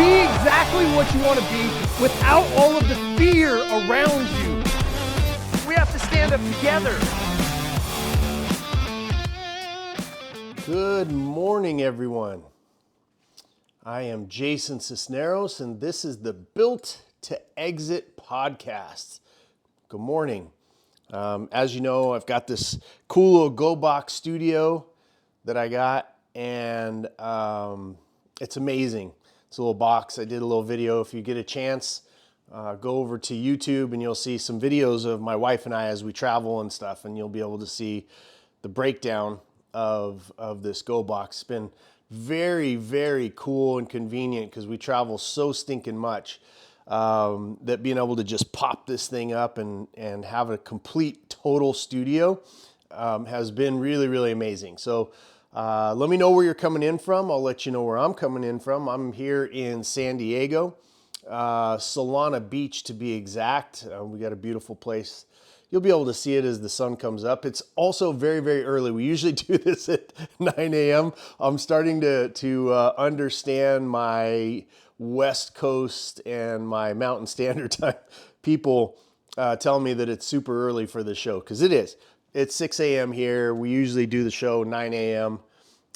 be exactly what you want to be without all of the fear around you. We have to stand up together. Good morning, everyone. I am Jason Sisneros, and this is the Built to Exit podcast. Good morning. As you know, I've got this cool little Go Box studio that I got, and it's amazing. It's a little box. I did a little video. If you get a chance, go over to YouTube and you'll see some videos of my wife and I as we travel and stuff, and you'll be able to see the breakdown of this Go Box. It's been very, very cool and convenient because we travel so stinking much that being able to just pop this thing up and have a complete total studio has been really, really amazing. So let me know where you're coming in from. I'll let you know where I'm coming in from. I'm here in San Diego, Solana Beach to be exact. We got a beautiful place. You'll be able to see it as the sun comes up. It's also very, very early. We usually do this at 9 a.m. I'm starting to understand my West Coast and my Mountain Standard Time people telling me that it's super early for the show, because it is. It's 6 a.m. here. We usually do the show 9 a.m.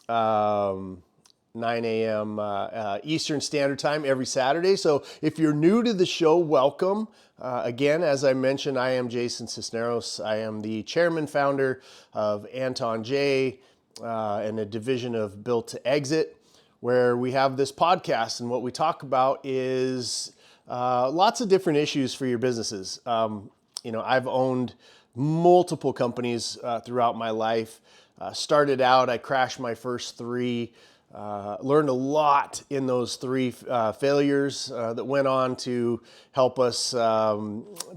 9 a.m. Eastern Standard Time every Saturday. So if you're new to the show, welcome. Again, as I mentioned, I am Jason Sisneros. I am the chairman founder of Anton J and a division of Built to Exit, where we have this podcast, and what we talk about is lots of different issues for your businesses. I've owned multiple companies throughout my life. Started out, I crashed my first three. Learned a lot in those three failures that went on to help us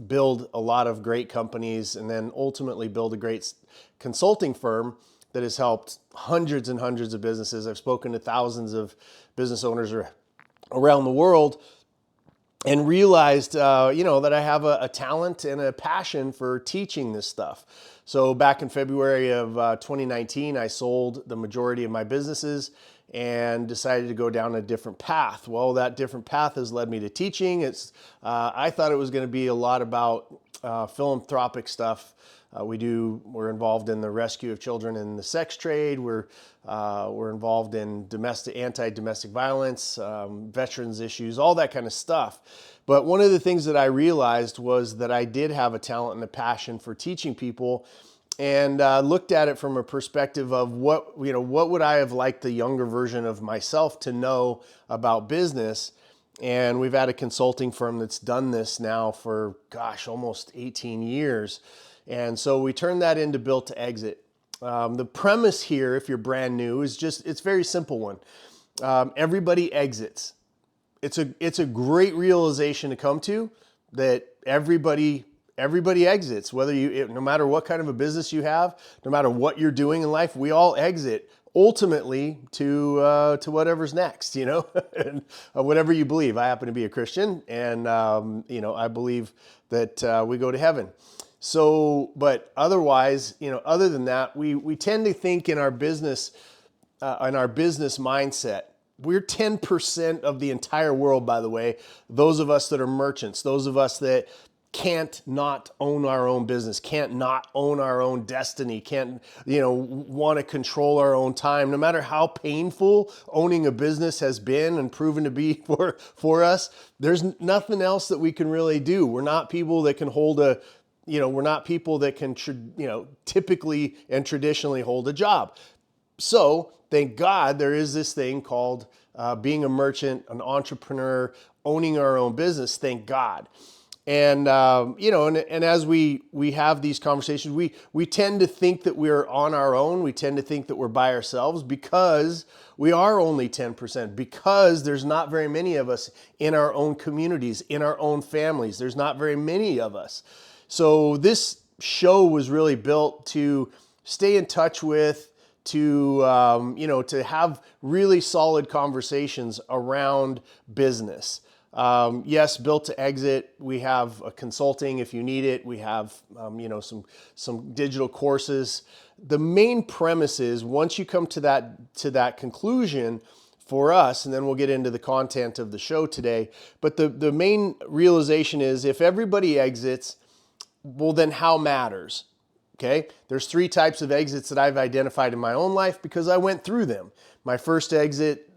build a lot of great companies, and then ultimately build a great consulting firm that has helped hundreds and hundreds of businesses. I've spoken to thousands of business owners around the world, and realized, that I have a talent and a passion for teaching this stuff. So back in February of 2019, I sold the majority of my businesses and decided to go down a different path. Well, that different path has led me to teaching. I thought it was going to be a lot about philanthropic stuff. We're involved in the rescue of children in the sex trade. We're involved in anti-domestic violence, veterans issues, all that kind of stuff. But one of the things that I realized was that I did have a talent and a passion for teaching people, and looked at it from a perspective of what would I have liked the younger version of myself to know about business. And we've had a consulting firm that's done this now for, almost 18 years. And so we turned that into Built to Exit. The premise here, if you're brand new, is it's a very simple one. Everybody exits. It's a great realization to come to, that everybody exits. No matter what kind of a business you have, no matter what you're doing in life, we all exit ultimately to whatever's next, and whatever you believe. I happen to be a Christian, and I believe that we go to heaven. So, but otherwise, other than that, we tend to think in our business mindset. We're 10% of the entire world, by the way. Those of us that are merchants, those of us that can't not own our own business, can't not own our own destiny, can't, want to control our own time. No matter how painful owning a business has been and proven to be for us, there's nothing else that we can really do. We're not people that can we're not people that can, typically and traditionally hold a job. So thank God there is this thing called being a merchant, an entrepreneur, owning our own business. Thank God. And, and as we have these conversations, we tend to think that we're on our own. We tend to think that we're by ourselves, because we are only 10%, because there's not very many of us in our own communities, in our own families. There's not very many of us. So this show was really built to stay in touch with, to have really solid conversations around business. Yes, Built to Exit. We have a consulting if you need it. We have some digital courses. The main premise is, once you come to that conclusion, for us, and then we'll get into the content of the show today. But the main realization is if everybody exits, well, then how matters? Okay, there's 3 types of exits that I've identified in my own life because I went through them. My first exit,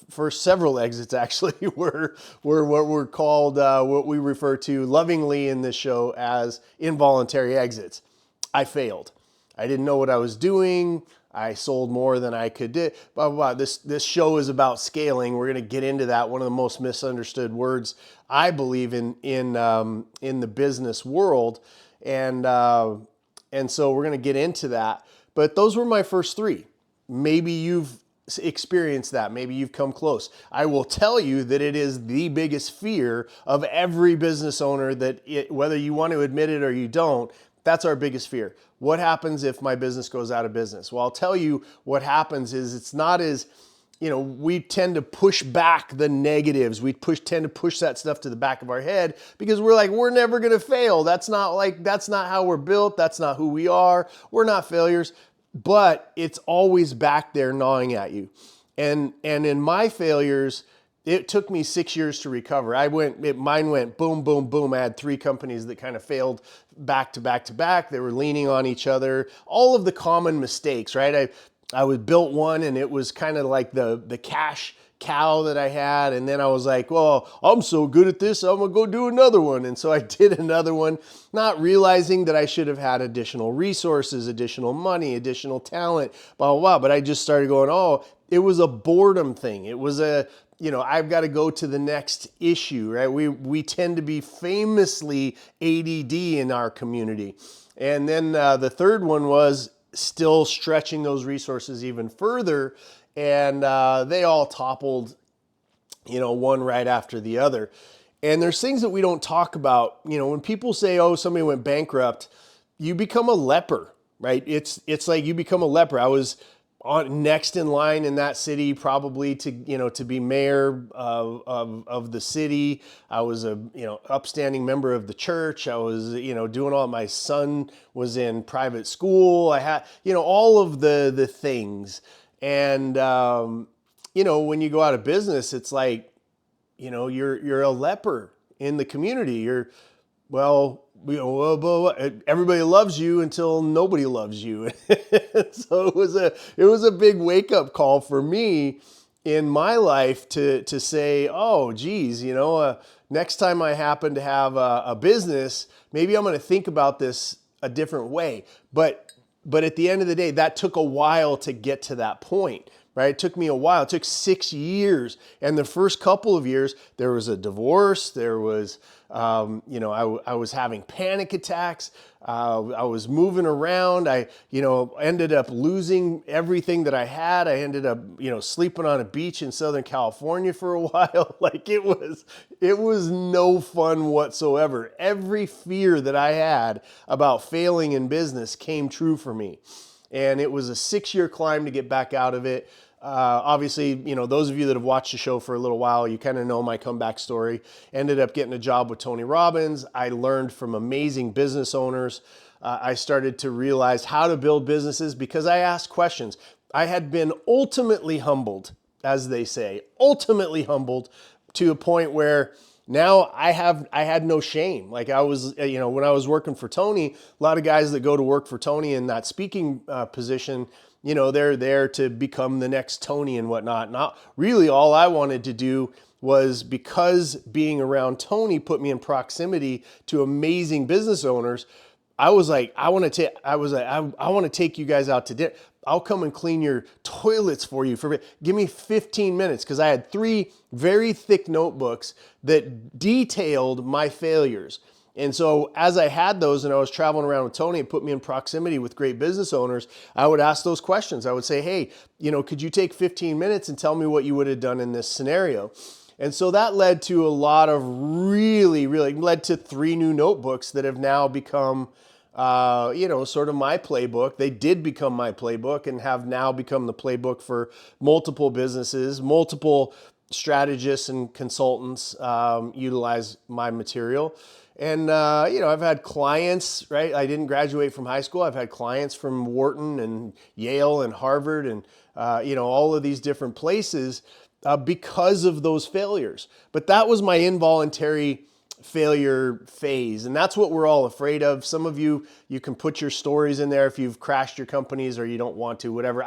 first several exits actually, were what were called, what we refer to lovingly in this show as involuntary exits. I failed. I didn't know what I was doing. I sold more than I could do. Blah, blah, blah. This show is about scaling. We're going to get into that. One of the most misunderstood words, I believe, in the business world. And so we're going to get into that. But those were my first 3. Maybe you've experienced that. Maybe you've come close. I will tell you that it is the biggest fear of every business owner, whether you want to admit it or you don't, that's our biggest fear. What happens if my business goes out of business? Well, I'll tell you what happens is it's not as, we tend to push back the negatives. We tend to push that stuff to the back of our head because we're like, we're never going to fail. That's not how we're built. That's not who we are. We're not failures, but it's always back there gnawing at you. And in my failures, it took me 6 years to recover. Mine went boom, boom, boom. I had 3 companies that kind of failed back to back to back. They were leaning on each other. All of the common mistakes, right? I was built one and it was kind of like the cash cow that I had. And then I was like, well, I'm so good at this, I'm gonna go do another one. And so I did another one, not realizing that I should have had additional resources, additional money, additional talent, blah, blah, blah. But I just started going, oh, it was a boredom thing. It was I've got to go to the next issue, right? We tend to be famously ADD in our community. And then the third one was still stretching those resources even further. And they all toppled, one right after the other. And there's things that we don't talk about. When people say, oh, somebody went bankrupt, you become a leper, right? It's like you become a leper. I was next in line in that city, probably to be mayor of the city. I was a upstanding member of the church. I was doing all. My son was in private school. I had all of the things. And when you go out of business, it's like you're a leper in the community. Everybody loves you until nobody loves you. So it was a big wake up call for me in my life to say, oh, geez, next time I happen to have a business, maybe I'm going to think about this a different way. But at the end of the day, that took a while to get to that point. Right? It took me a while. It took 6 years. And the first couple of years, there was a divorce. There was, I was having panic attacks. I was moving around. I, ended up losing everything that I had. I ended up, sleeping on a beach in Southern California for a while. Like it was no fun whatsoever. Every fear that I had about failing in business came true for me. And it was a 6-year climb to get back out of it. Obviously, those of you that have watched the show for a little while, you kind of know my comeback story. Ended up getting a job with Tony Robbins. I learned from amazing business owners. I started to realize how to build businesses because I asked questions. I had been ultimately humbled, as they say, ultimately humbled to a point where now I had no shame. Like I was, when I was working for Tony, a lot of guys that go to work for Tony in that speaking position, they're there to become the next Tony and whatnot. Not really all I wanted to do was, because being around Tony put me in proximity to amazing business owners. I was like, I want to take you guys out to dinner. I'll come and clean your toilets for you. Give me 15 minutes, because I had 3 very thick notebooks that detailed my failures. And so as I had those and I was traveling around with Tony and put me in proximity with great business owners, I would ask those questions. I would say, hey, could you take 15 minutes and tell me what you would have done in this scenario? And so that led to a lot of led to 3 new notebooks that have now become sort of my playbook. They did become my playbook and have now become the playbook for multiple businesses. Multiple strategists and consultants utilize my material. And, I've had clients, right? I didn't graduate from high school. I've had clients from Wharton and Yale and Harvard and, all of these different places. because of those failures. But that was my involuntary failure phase. And that's what we're all afraid of. Some of you can put your stories in there if you've crashed your companies or you don't want to, whatever.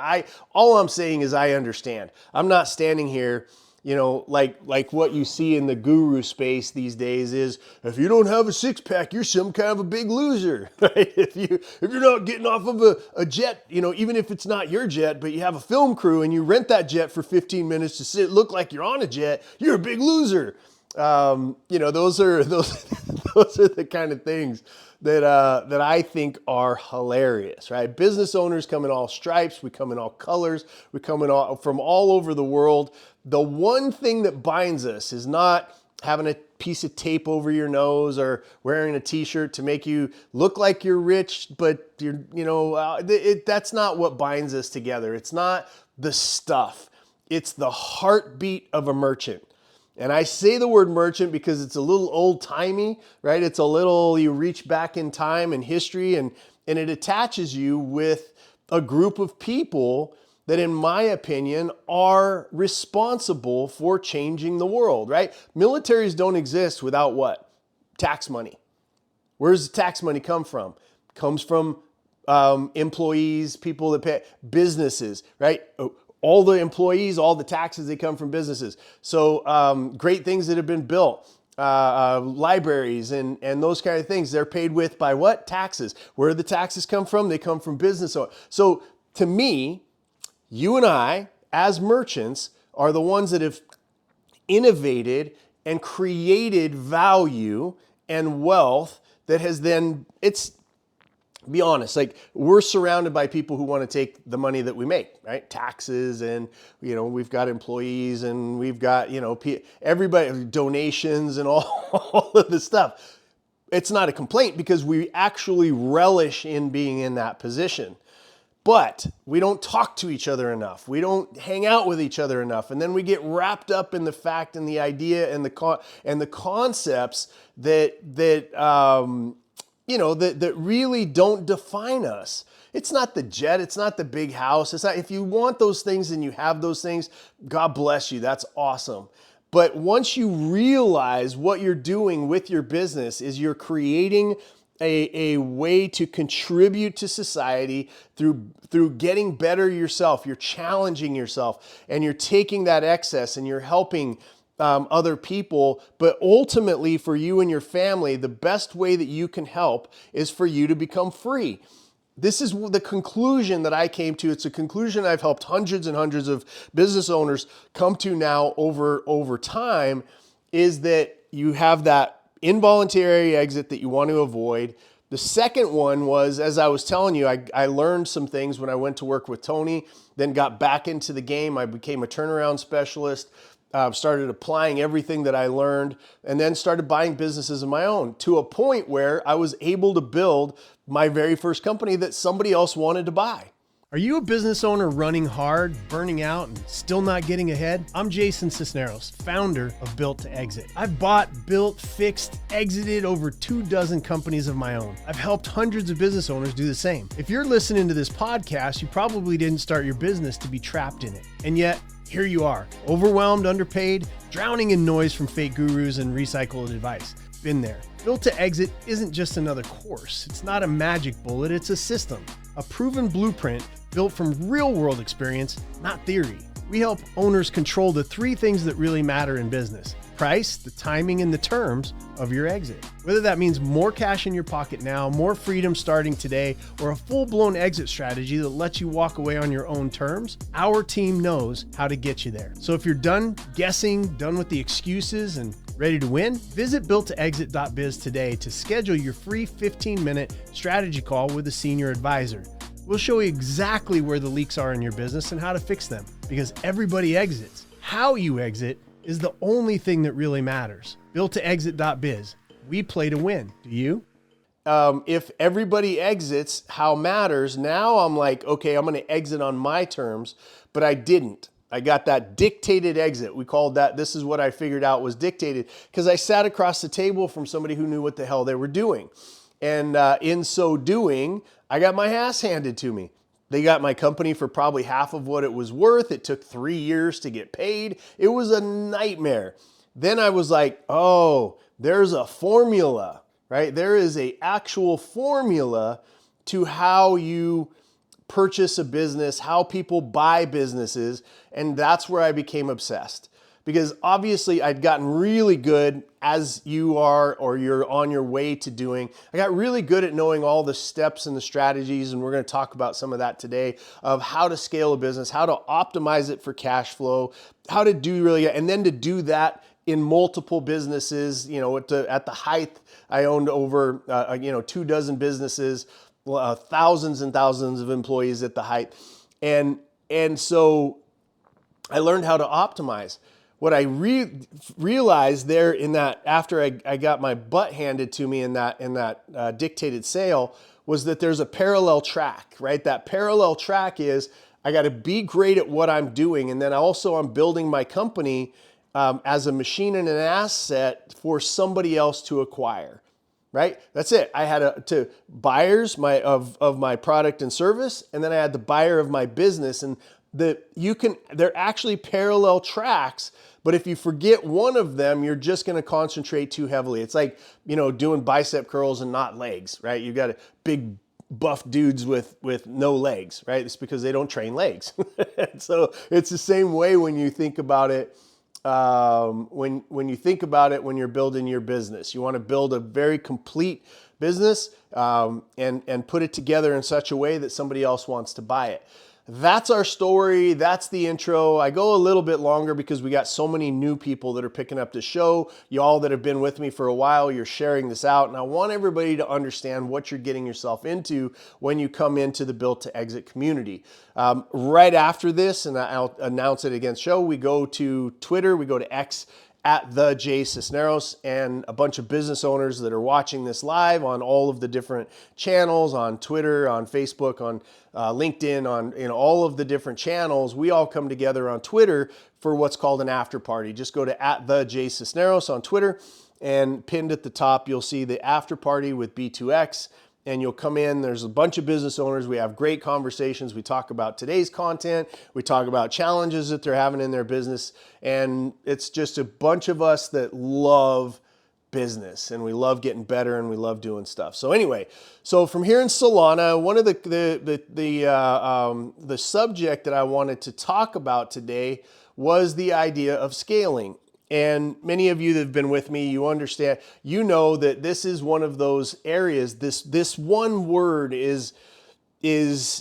All I'm saying is I understand. I'm not standing here, like what you see in the guru space these days is, if you don't have a six-pack, you're some kind of a big loser, right? If you're not getting off of a jet, even if it's not your jet, but you have a film crew and you rent that jet for 15 minutes to look like you're on a jet, you're a big loser. Those are the kind of things that I think are hilarious, right? Business owners come in all stripes, we come in all colors, we come from all over the world. The one thing that binds us is not having a piece of tape over your nose or wearing a t-shirt to make you look like you're rich, but that's not what binds us together. It's not the stuff. It's the heartbeat of a merchant. And I say the word merchant because it's a little old-timey, right? It's a little, you reach back in time and history and it attaches you with a group of people that, in my opinion, are responsible for changing the world, right? Militaries don't exist without what? Tax money. Where does the tax money come from? It comes from employees, people that pay, businesses, right? All the employees, all the taxes, they come from businesses. So great things that have been built, libraries and those kind of things, they're paid with by what? Taxes. Where do the taxes come from? They come from business owners. So to me, you and I, as merchants, are the ones that have innovated and created value and wealth that has then, be honest, like we're surrounded by people who want to take the money that we make, right? Taxes and, we've got employees and we've got, everybody, donations and all of this stuff. It's not a complaint because we actually relish in being in that position. But we don't talk to each other enough. We don't hang out with each other enough. And then we get wrapped up in the fact and the idea and the concepts that really don't define us. It's not the jet. It's not the big house. It's not, if you want those things and you have those things, God bless you. That's awesome. But once you realize what you're doing with your business is you're creating a way to contribute to society through getting better yourself. You're challenging yourself and you're taking that excess and you're helping other people. But ultimately for you and your family, the best way that you can help is for you to become free. This is the conclusion that I came to. It's a conclusion I've helped hundreds and hundreds of business owners come to now over time, is that you have that involuntary exit that you want to avoid. The second one was, as I was telling you, I learned some things when I went to work with Tony, then got back into the game. I became a turnaround specialist, started applying everything that I learned, and then started buying businesses of my own to a point where I was able to build my very first company that somebody else wanted to buy. Are you a business owner running hard, burning out, and still not getting ahead? I'm Jason Sisneros, founder of Built to Exit. I've bought, built, fixed, exited over 24 companies of my own. I've helped hundreds of business owners do the same. If you're listening to this podcast, you probably didn't start your business to be trapped in it. And yet, here you are, overwhelmed, underpaid, drowning in noise from fake gurus and recycled advice. Been there. Built to Exit isn't just another course. It's not a magic bullet, it's a system, a proven blueprint built from real-world experience, not theory. We help owners control the 3 things that really matter in business: price, the timing, and the terms of your exit. Whether that means more cash in your pocket now, more freedom starting today, or a full-blown exit strategy that lets you walk away on your own terms, our team knows how to get you there. So if you're done guessing, done with the excuses, and ready to win, visit builttoexit.biz today to schedule your free 15-minute strategy call with a senior advisor. We'll show you exactly where the leaks are in your business and how to fix them, because everybody exits. How you exit is the only thing that really matters. Builttoexit.biz. We play to win. Do you? If everybody exits, how matters, now I'm like, okay, I'm going to exit on my terms, but I didn't. I got that dictated exit. We called that, this is what I figured out was dictated, because I sat across the table from somebody who knew what the hell they were doing. And in so doing, I got my ass handed to me. They got my company for probably half of what it was worth. It took 3 years to get paid. It was a nightmare. Then I was like, oh, there's a formula, right? There is an actual formula to how you purchase a business, how people buy businesses, and that's where I became obsessed. Because obviously I'd gotten really good, as you are or you're on your way to doing. I got really good at knowing all the steps and the strategies, and we're going to talk about some of that today, of how to scale a business, how to optimize it for cash flow, how to do really, and then to do that in multiple businesses. You know, at the height, I owned over 24 businesses, thousands and thousands of employees at the height, and so I learned how to optimize. What I realized there in that, after I got my butt handed to me in that dictated sale, was that there's a parallel track, right? That parallel track is I got to be great at what I'm doing, and then also I'm building my company as a machine and an asset for somebody else to acquire, right? That's it. I had to buyers of my product and service, and then I had the buyer of my business, and they're actually parallel tracks. But if you forget one of them, you're just going to concentrate too heavily. It's like, doing bicep curls and not legs, right? You've got a big buff dudes with no legs, right? It's because they don't train legs. So it's the same way when you think about it. When you think about it, when you're building your business, you want to build a very complete business and put it together in such a way that somebody else wants to buy it. That's our story. That's the intro. I go a little bit longer because we got so many new people that are picking up the show. Y'all that have been with me for a while, you're sharing this out. And I want everybody to understand what you're getting yourself into when you come into the Built to Exit community. Right after this, and I'll announce it against show, we go to Twitter, we go to X, at the J Sisneros, and a bunch of business owners that are watching this live on all of the different channels, on Twitter, on Facebook, on LinkedIn, on all of the different channels. We all come together on Twitter for what's called an after party. Just go to at the J Sisneros on Twitter, and pinned at the top you'll see the after party with B2X. And you'll come in, there's a bunch of business owners. We have great conversations. We talk about today's content. We talk about challenges that they're having in their business. And it's just a bunch of us that love business, and we love getting better, and we love doing stuff. So anyway, so from here in Solana, one of the subject that I wanted to talk about today was the idea of scaling. And many of you that have been with me, you understand, that this is one of those areas. This one word is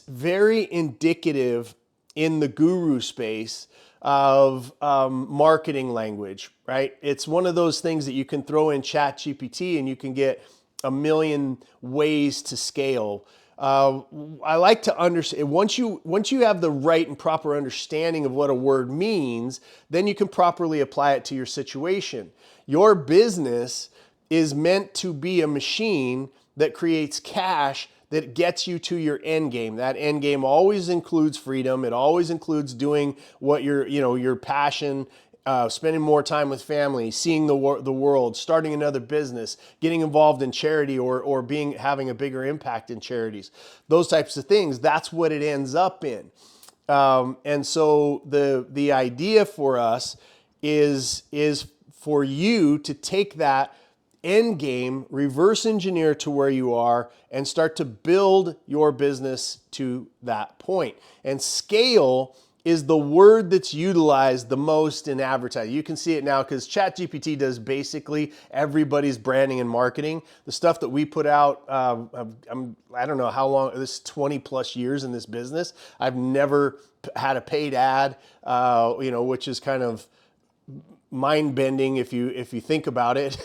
very indicative in the guru space of marketing language, right? It's one of those things that you can throw in ChatGPT and you can get a million ways to scale. I like to understand, once you have the right and proper understanding of what a word means, then you can properly apply it to your situation. Your business is meant to be a machine that creates cash that gets you to your end game. That end game always includes freedom. It always includes doing what your passion, spending more time with family, seeing the world, starting another business, getting involved in charity, or having a bigger impact in charities. Those types of things, that's what it ends up in. And so the idea for us is for you to take that end game, reverse engineer to where you are, and start to build your business to that point. And scale is the word that's utilized the most in advertising. You can see it now because ChatGPT does basically everybody's branding and marketing. The stuff that we put out, I don't know how long, this 20 plus years in this business, I've never had a paid ad, which is kind of mind-bending if you think about it.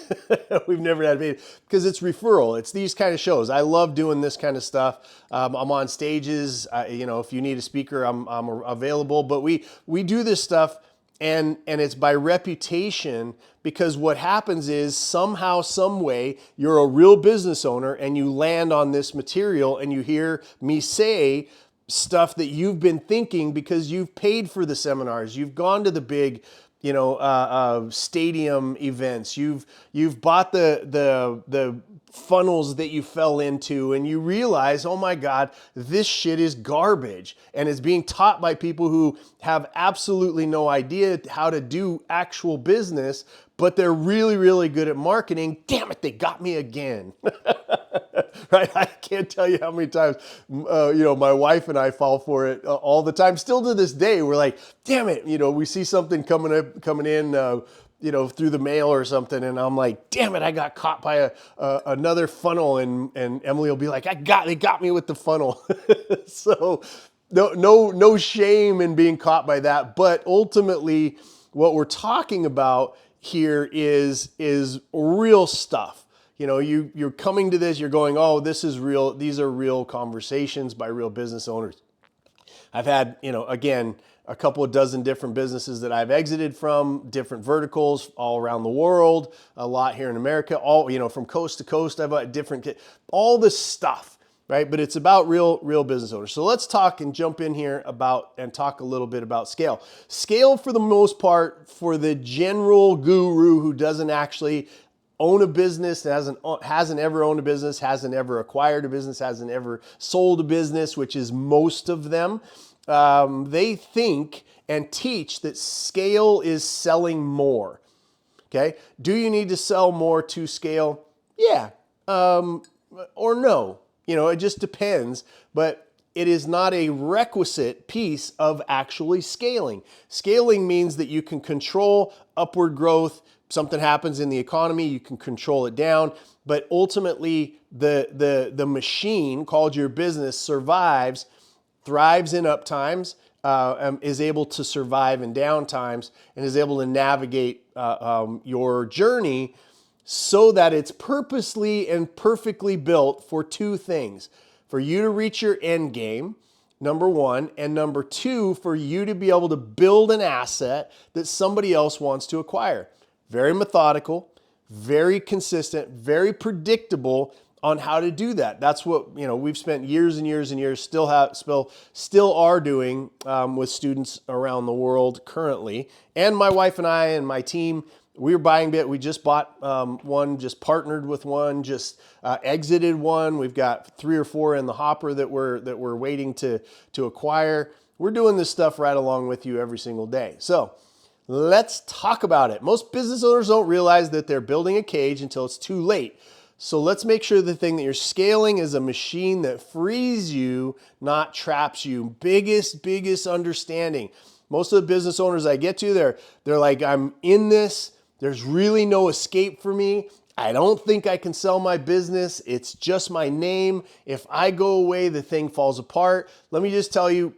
We've never had a because it's referral. It's these kind of shows. I love doing this kind of stuff. I'm on stages. If you need a speaker, I'm available. But we do this stuff, and it's by reputation, because what happens is somehow, some way, you're a real business owner and you land on this material and you hear me say stuff that you've been thinking because you've paid for the seminars, you've gone to the big stadium events. You've bought the funnels that you fell into, and you realize, oh my God, this shit is garbage, and it's being taught by people who have absolutely no idea how to do actual business, but they're really, really good at marketing. Damn it, they got me again. Right? I can't tell you how many times, my wife and I fall for it all the time. Still to this day, we're like, damn it, we see something coming in, through the mail or something, and I'm like, damn it, I got caught by another funnel, and Emily will be like, they got me with the funnel. So no shame in being caught by that, but ultimately, what we're talking about here is real stuff. You're coming to this, you're going, oh, this is real. These are real conversations by real business owners. I've had, again, a couple of dozen different businesses that I've exited from, different verticals all around the world, a lot here in America, all, from coast to coast. I've got all this stuff, right? But it's about real business owners. So let's talk and jump in here and talk a little bit about scale. Scale, for the most part, for the general guru who doesn't actually own a business, hasn't ever owned a business, hasn't ever acquired a business, hasn't ever sold a business, which is most of them. They think and teach that scale is selling more. Okay. Do you need to sell more to scale? Yeah. Or no. It just depends. But it is not a requisite piece of actually scaling. Scaling means that you can control upward growth. Something happens in the economy, you can control it down, but ultimately the machine called your business survives, thrives in up times, is able to survive in down times, and is able to navigate your journey so that it's purposely and perfectly built for two things: for you to reach your end game, number one, and number two, for you to be able to build an asset that somebody else wants to acquire. Very methodical, very consistent, very predictable on how to do that. That's what we've spent years and years and years, still are doing with students around the world currently. And my wife and I and my team, we're buying bit. We just bought one, just partnered with one, just exited one. We've got 3 or 4 in the hopper that we're waiting to acquire. We're doing this stuff right along with you every single day. So let's talk about it. Most business owners don't realize that they're building a cage until it's too late. So let's make sure the thing that you're scaling is a machine that frees you, not traps you. Biggest understanding. Most of the business owners I get to, they're like, I'm in this. There's really no escape for me. I don't think I can sell my business. It's just my name. If I go away, the thing falls apart. Let me just tell you,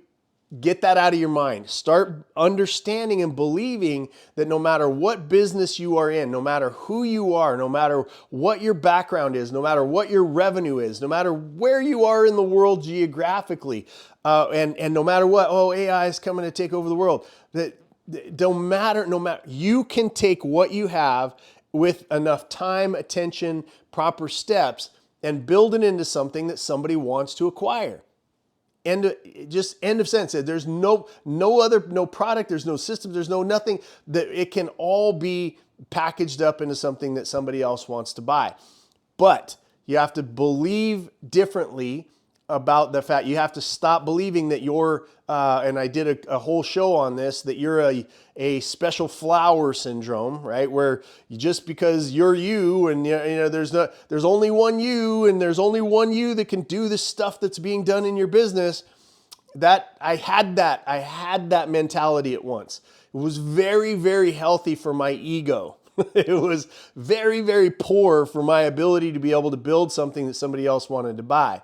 get that out of your mind. Start understanding and believing that no matter what business you are in, no matter who you are, no matter what your background is, no matter what your revenue is, no matter where you are in the world geographically, and no matter what, AI is coming to take over the world, no matter, you can take what you have with enough time, attention, proper steps, and build it into something that somebody wants to acquire. End of sentence. There's no product, there's no system, there's no nothing, that it can all be packaged up into something that somebody else wants to buy. But you have to believe differently about the fact, you have to stop believing that you're, and I did a whole show on this, that you're a special flower syndrome, right? Where just because you're you, and there's only one you, and there's only one you that can do the stuff that's being done in your business. I had that mentality at once. It was very, very healthy for my ego. It was very, very poor for my ability to be able to build something that somebody else wanted to buy.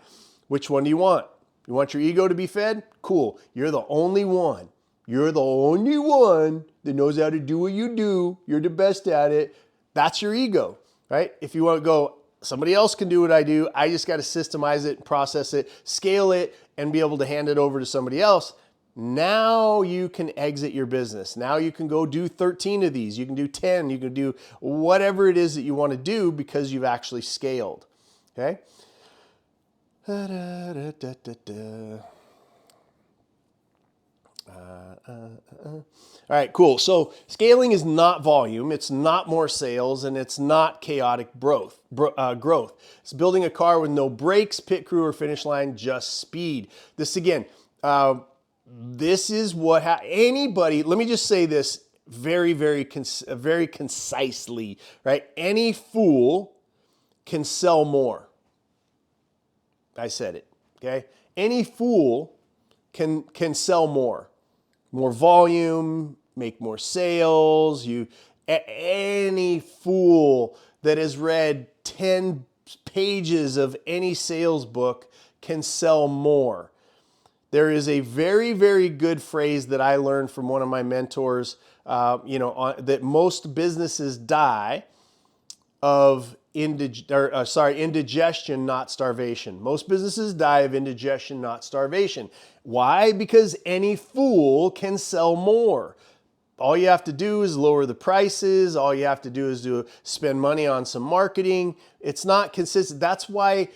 Which one do you want? You want your ego to be fed? Cool. You're the only one. You're the only one that knows how to do what you do. You're the best at it. That's your ego, right? If you want to go, somebody else can do what I do. I just got to systemize it, process it, scale it, and be able to hand it over to somebody else. Now you can exit your business. Now you can go do 13 of these. You can do 10. You can do whatever it is that you want to do because you've actually scaled, okay? All right, cool. So scaling is not volume, it's not more sales, and it's not chaotic growth. It's building a car with no brakes, pit crew, or finish line, just speed. This again, this is what anybody. Let me just say this very concisely, right? Any fool can sell more. I said it. Okay. Any fool can sell more volume, make more sales. Any fool that has read 10 pages of any sales book can sell more. There is a very good phrase that I learned from one of my mentors, that most businesses die of indigestion, not starvation. Most businesses die of indigestion, not starvation. Why? Because any fool can sell more. All you have to do is lower the prices. All you have to do is spend money on some marketing. It's not consistent. That's why,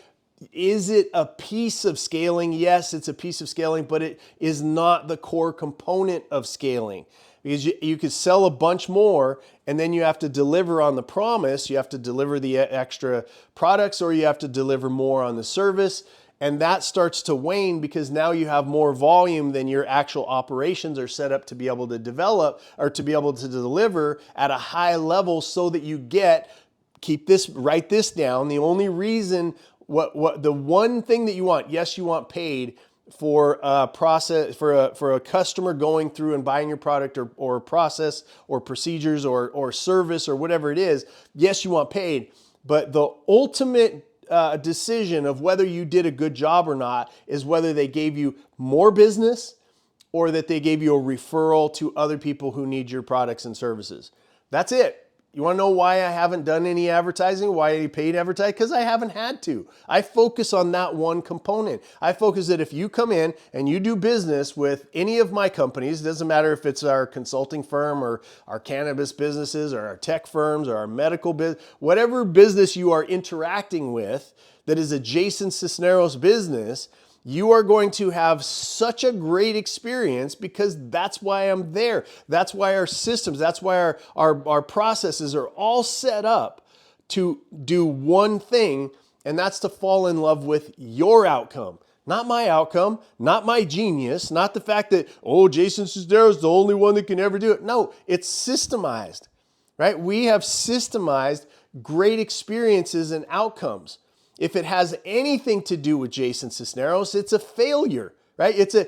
is it a piece of scaling? Yes, it's a piece of scaling, but it is not the core component of scaling. Because you could sell a bunch more and then you have to deliver on the promise. You have to deliver the extra products, or you have to deliver more on the service. And that starts to wane because now you have more volume than your actual operations are set up to be able to develop or to be able to deliver at a high level, so that you write this down. The only reason, the one thing that you want, yes, you want paid for a process, for a customer going through and buying your product or process or procedures or service or whatever it is. Yes, you want paid, but the ultimate decision of whether you did a good job or not is whether they gave you more business or that they gave you a referral to other people who need your products and services. That's it. You want to know why I haven't done any advertising, why any paid advertising? Because I haven't had to. I focus on that one component. I focus that if you come in and you do business with any of my companies, it doesn't matter if it's our consulting firm or our cannabis businesses or our tech firms or our medical business, whatever business you are interacting with that is adjacent Sisneros business, you are going to have such a great experience because that's why I'm there. That's why our systems, that's why our processes are all set up to do one thing, and that's to fall in love with your outcome. Not my outcome, not my genius, not the fact that, Jason Sisneros is the only one that can ever do it. No, it's systemized, right? We have systemized great experiences and outcomes. If it has anything to do with Jason Sisneros, it's a failure, right? And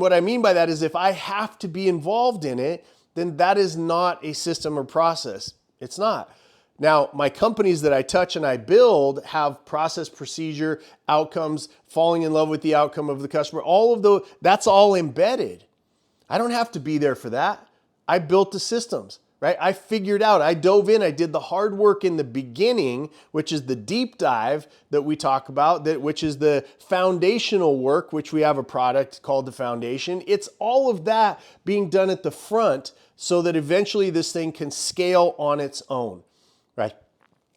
what I mean by that is if I have to be involved in it, then that is not a system or process. It's not. Now, my companies that I touch and I build have process, procedure, outcomes, falling in love with the outcome of the customer. That's all embedded. I don't have to be there for that. I built the systems. Right? I figured out, I dove in, I did the hard work in the beginning, which is the deep dive that we talk about, which is the foundational work, which we have a product called the Foundation. It's all of that being done at the front so that eventually this thing can scale on its own, right?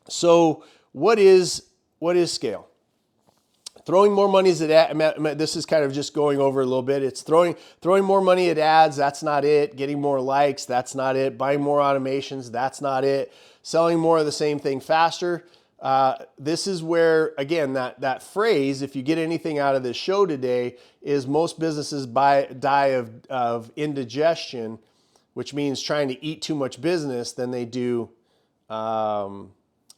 So what is scale? Throwing more money at ads. This is kind of just going over a little bit. It's throwing more money at ads. That's not it. Getting more likes. That's not it. Buying more automations. That's not it. Selling more of the same thing faster. This is where, again, that phrase, if you get anything out of this show today, is most businesses die of indigestion, which means trying to eat too much business, than they do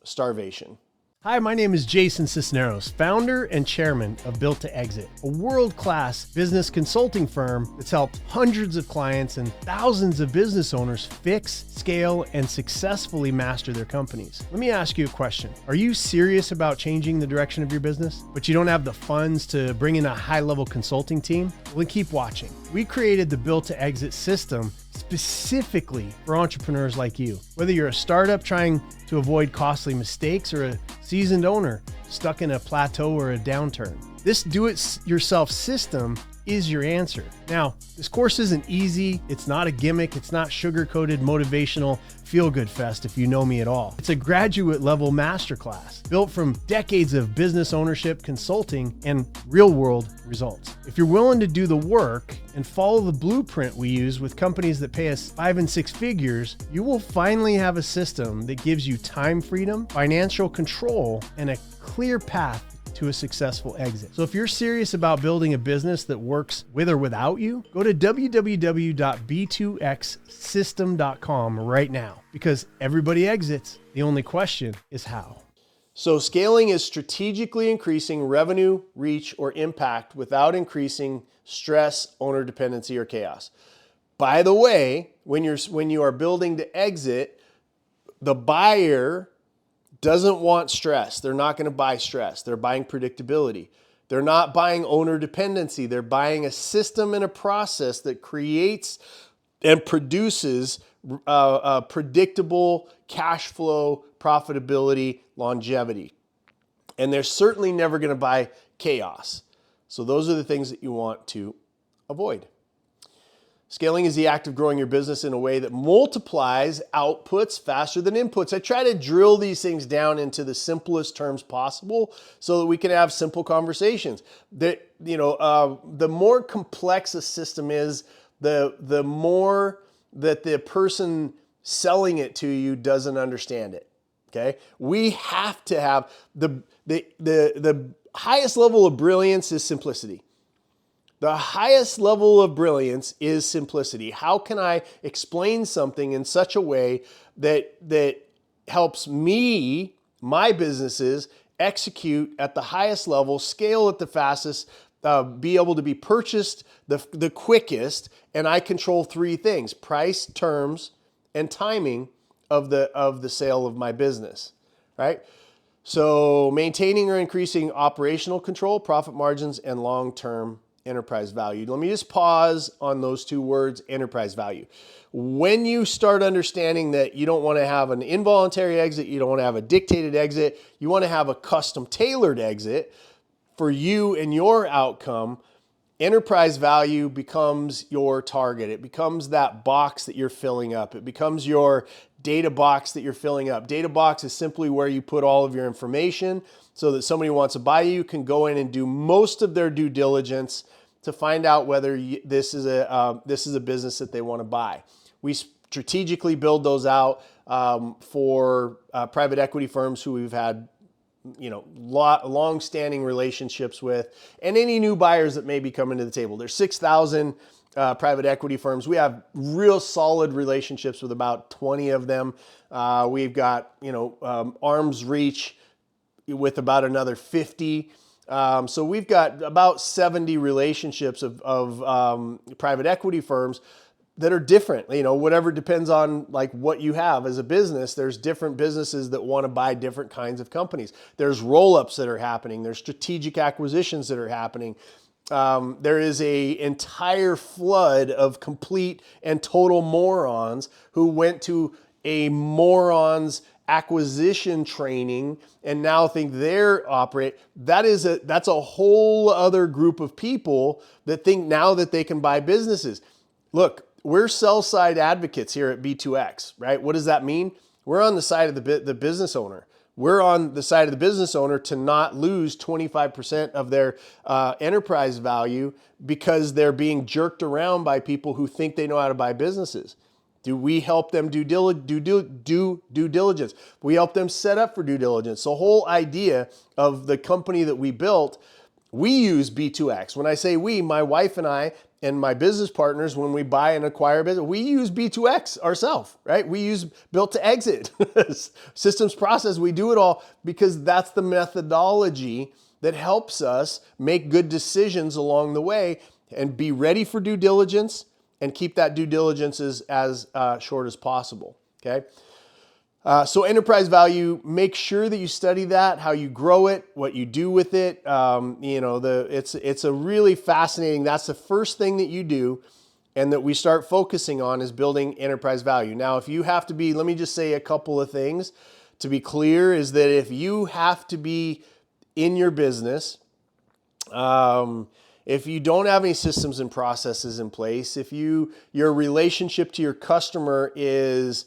starvation. Hi, my name is Jason Sisneros, founder and chairman of Built to Exit, a world-class business consulting firm that's helped hundreds of clients and thousands of business owners fix, scale, and successfully master their companies. Let me ask you a question. Are you serious about changing the direction of your business, but you don't have the funds to bring in a high-level consulting team? Well, then keep watching. We created the Built to Exit system specifically for entrepreneurs like you. Whether you're a startup trying to avoid costly mistakes or a seasoned owner stuck in a plateau or a downturn. This do-it-yourself system is your answer. Now, this course isn't easy. It's not a gimmick. It's not sugar-coated motivational feel-good fest if you know me at all. It's a graduate level masterclass built from decades of business ownership, consulting, and real-world results. If you're willing to do the work and follow the blueprint we use with companies that pay us 5 and 6 figures, you will finally have a system that gives you time freedom, financial control, and a clear path to a successful exit. So if you're serious about building a business that works with or without you, go to www.b2xsystem.com right now, because everybody exits. The only question is how. So scaling is strategically increasing revenue, reach, or impact without increasing stress, owner dependency, or chaos. By the way, when you are building to exit, the buyer doesn't want stress. They're not going to buy stress. They're buying predictability. They're not buying owner dependency. They're buying a system and a process that creates and produces predictable cash flow, profitability, longevity. And they're certainly never going to buy chaos. So those are the things that you want to avoid. Scaling is the act of growing your business in a way that multiplies outputs faster than inputs. I try to drill these things down into the simplest terms possible so that we can have simple conversations. The more complex a system is, the more that the person selling it to you doesn't understand it. Okay, we have to have the highest level of brilliance is simplicity. The highest level of brilliance is simplicity. How can I explain something in such a way that helps me, my businesses, execute at the highest level, scale at the fastest, be able to be purchased the quickest, and I control 3 things: price, terms, and timing of the sale of my business, right? So maintaining or increasing operational control, profit margins, and long-term enterprise value. Let me just pause on those 2 words, enterprise value. When you start understanding that you don't want to have an involuntary exit, you don't want to have a dictated exit, you want to have a custom tailored exit for you and your outcome, enterprise value becomes your target. It becomes that box that you're filling up. It becomes your data box that you're filling up. Data box is simply where you put all of your information so that somebody who wants to buy you can go in and do most of their due diligence to find out whether this is a business that they want to buy. We strategically build those out for private equity firms who we've had long-standing relationships with, and any new buyers that may be coming to the table. There's 6,000 private equity firms. We have real solid relationships with about 20 of them. We've got arm's reach with about another 50. So we've got about 70 relationships of private equity firms that are different. Whatever depends on like what you have as a business. There's different businesses that want to buy different kinds of companies. There's roll-ups that are happening. There's strategic acquisitions that are happening. There is an entire flood of complete and total morons who went to a morons acquisition training and now think they're operate. That's a whole other group of people that think now that they can buy businesses. Look, we're sell-side advocates here at B2X, right? What does that mean? We're on the side of the business owner. We're on the side of the business owner to not lose 25% of their enterprise value because they're being jerked around by people who think they know how to buy businesses. Do we help them do due diligence? We help them set up for due diligence. The whole idea of the company that we built, we use B2X. When I say we, my wife and I and my business partners, when we buy and acquire business, we use B2X ourselves, right? We use built to exit, systems process. We do it all because that's the methodology that helps us make good decisions along the way and be ready for due diligence and keep that due diligence as short as possible, okay? So enterprise value, make sure that you study that, how you grow it, what you do with it. It's a really fascinating, that's the first thing that you do and that we start focusing on is building enterprise value. Now, if you have to be, let me just say a couple of things to be clear is that if you have to be in your business, if you don't have any systems and processes in place, if your relationship to your customer is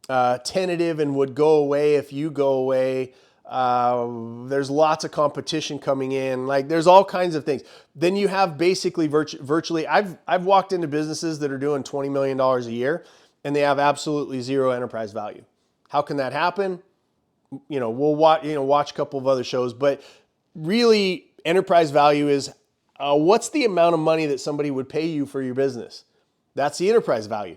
tentative and would go away if you go away, there's lots of competition coming in, like there's all kinds of things, then you have basically virtually, I've walked into businesses that are doing $20 million a year and they have absolutely zero enterprise value. How can that happen? We'll watch a couple of other shows, but really enterprise value is what's the amount of money that somebody would pay you for your business? That's the enterprise value.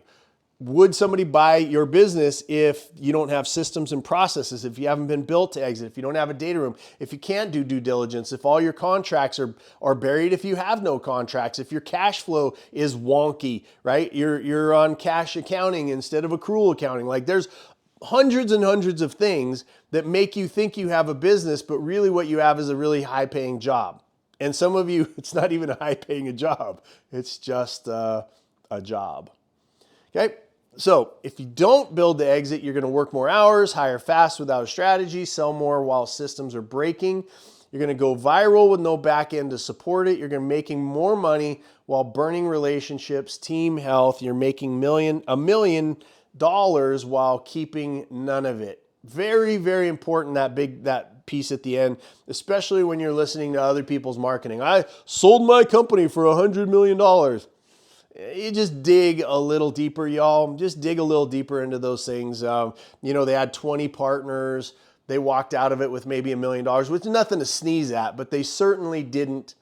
Would somebody buy your business if you don't have systems and processes, if you haven't been built to exit, if you don't have a data room, if you can't do due diligence, if all your contracts are buried, if you have no contracts, if your cash flow is wonky, right? You're on cash accounting instead of accrual accounting. Like there's hundreds and hundreds of things that make you think you have a business, but really what you have is a really high paying job. And some of you, it's not even a high paying a job. It's just a job. Okay. So if you don't build the exit, you're going to work more hours, hire fast without a strategy, sell more while systems are breaking. You're going to go viral with no back end to support it. You're going to be making more money while burning relationships, team health. You're making $1 million while keeping none of it. Very, very important, that piece at the end, especially when you're listening to other people's marketing. I sold my company for $100 million. You just dig a little deeper, y'all. Just dig a little deeper into those things. They had 20 partners. They walked out of it with maybe $1 million, which is nothing to sneeze at, but they certainly didn't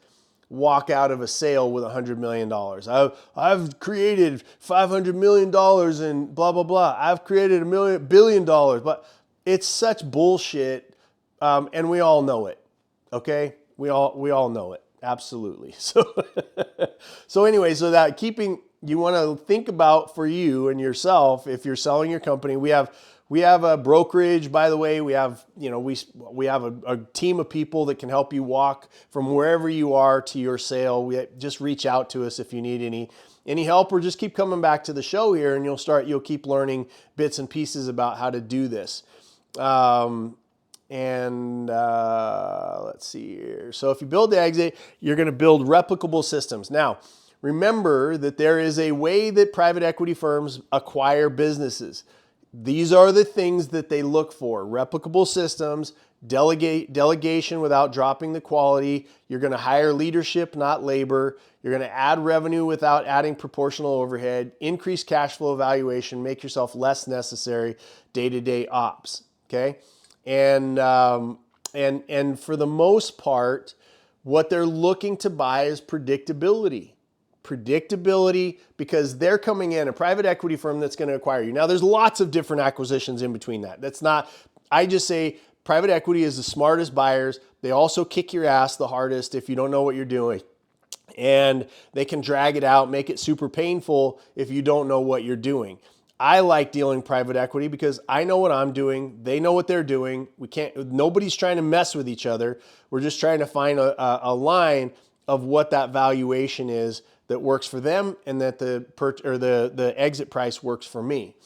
walk out of a sale with $100 million. I've created $500 million and blah, blah, blah. I've created $1 billion, but it's such bullshit. And we all know it. Okay. We all know it. Absolutely. So anyway, you want to think about for you and yourself, if you're selling your company, we have a brokerage, by the way. We have a team of people that can help you walk from wherever you are to your sale. Just reach out to us if you need any help, or just keep coming back to the show here and you'll keep learning bits and pieces about how to do this. Let's see here. So if you build the exit, you're going to build replicable systems. Now, remember that there is a way that private equity firms acquire businesses. These are the things that they look for: replicable systems, delegation without dropping the quality. You're going to hire leadership, not labor. You're going to add revenue without adding proportional overhead, increase cash flow valuation, make yourself less necessary day-to-day ops. Okay. And for the most part, what they're looking to buy is predictability. Predictability, because they're coming in, a private equity firm that's going to acquire you. Now, there's lots of different acquisitions in between that. I just say private equity is the smartest buyers. They also kick your ass the hardest if you don't know what you're doing. And they can drag it out, make it super painful if you don't know what you're doing. I like dealing private equity because I know what I'm doing. They know what they're doing. Nobody's trying to mess with each other. We're just trying to find a line of what that valuation is that works for them, and that the exit price works for me.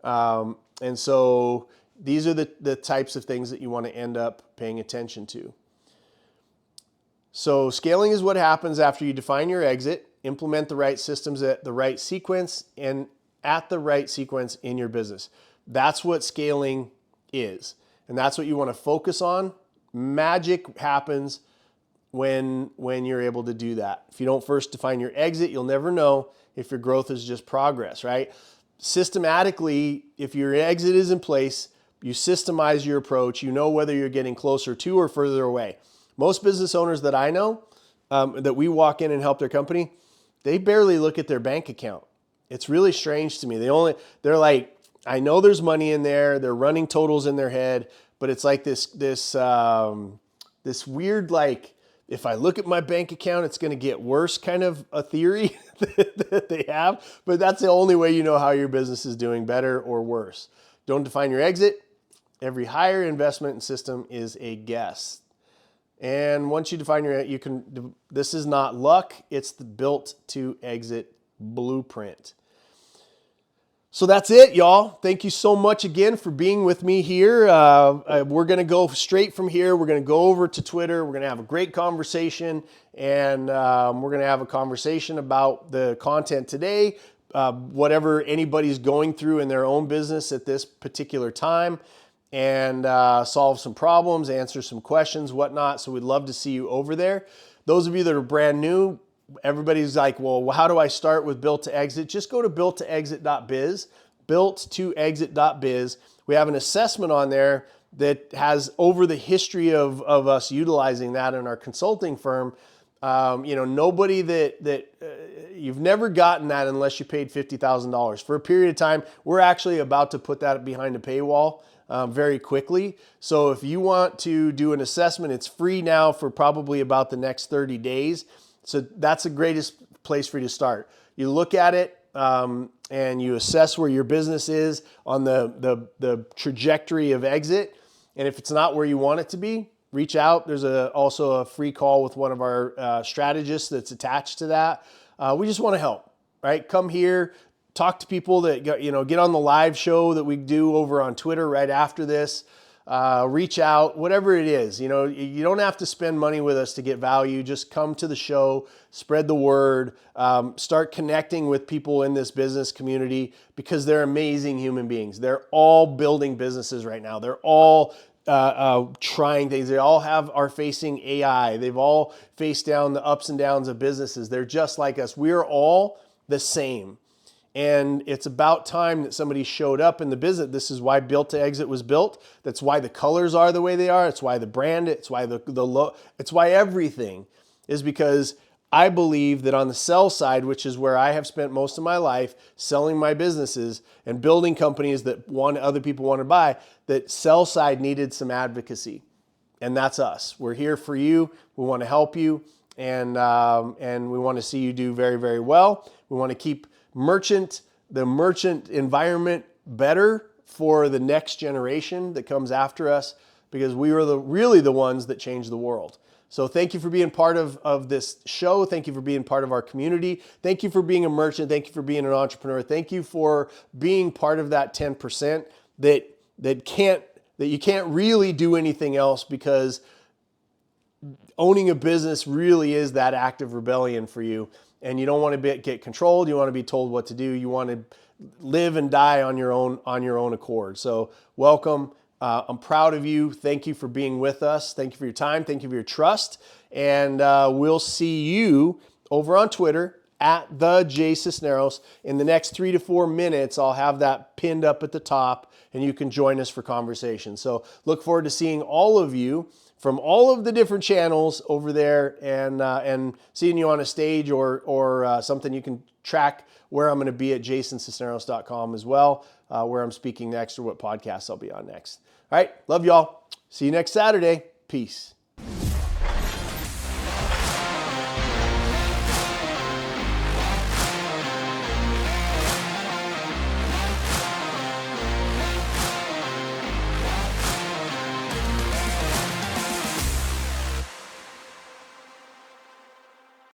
And so these are the types of things that you want to end up paying attention to. So scaling is what happens after you define your exit, implement the right systems at the right sequence, and at the right sequence in your business. That's what scaling is. And that's what you want to focus on. Magic happens when you're able to do that. If you don't first define your exit, you'll never know if your growth is just progress, right? Systematically, if your exit is in place, you systemize your approach. You know whether you're getting closer to or further away. Most business owners that I know, that we walk in and help their company, they barely look at their bank account. It's really strange to me. They're like, I know there's money in there. They're running totals in their head, but it's like this weird, like, if I look at my bank account, it's going to get worse kind of a theory that they have. But that's the only way you know how your business is doing, better or worse. Don't define your exit. Every hire, investment, and system is a guess. And once you define this is not luck. It's the built to exit blueprint. So that's it, y'all. Thank you so much again for being with me here. We're going to go straight from here. We're going to go over to Twitter. We're going to have a great conversation, and we're going to have a conversation about the content today, whatever anybody's going through in their own business at this particular time, and solve some problems, answer some questions, whatnot. So we'd love to see you over there. Those of you that are brand new, everybody's like, well, how do I start with Built to Exit? Just go to built-to-exit.biz, built-to-exit.biz. We have an assessment on there that has over the history of us utilizing that in our consulting firm. Nobody that you've never gotten that unless you paid $50,000 for a period of time. We're actually about to put that behind a paywall very quickly. So if you want to do an assessment, it's free now for probably about the next 30 days. So that's the greatest place for you to start. You look at it and you assess where your business is on the trajectory of exit. And if it's not where you want it to be, reach out. There's also a free call with one of our strategists that's attached to that. We just want to help, right? Come here, talk to people that get on the live show that we do over on Twitter right after this. Reach out, whatever it is. You don't have to spend money with us to get value. Just come to the show, spread the word, start connecting with people in this business community because they're amazing human beings. They're all building businesses right now. They're all trying things. They all are facing AI. They've all faced down the ups and downs of businesses. They're just like us. We are all the same. And it's about time that somebody showed up in the business. This is why Built to Exit was built. That's why the colors are the way they are. It's why the brand, it's why it's why everything is, because I believe that on the sell side, which is where I have spent most of my life selling my businesses and building companies that other people want to buy, that sell side needed some advocacy. And that's us. We're here for you. We want to help you. And we want to see you do very, very well. We want to keep the merchant environment better for the next generation that comes after us, because we are really the ones that change the world. So thank you for being part of this show. Thank you for being part of our community. Thank you for being a merchant. Thank you for being an entrepreneur. Thank you for being part of that 10% that you can't really do anything else, because owning a business really is that act of rebellion for you. And you don't want to get controlled. You want to be told what to do. You want to live and die on your own accord. So welcome. I'm proud of you. Thank you for being with us. Thank you for your time. Thank you for your trust. And we'll see you over on Twitter at the J Sisneros. In the next 3 to 4 minutes, I'll have that pinned up at the top, and you can join us for conversation. So look forward to seeing all of you from all of the different channels over there, and seeing you on a stage or something. You can track where I'm going to be at jasonsisneros.com as well, where I'm speaking next or what podcasts I'll be on next. All right, love y'all. See you next Saturday. Peace.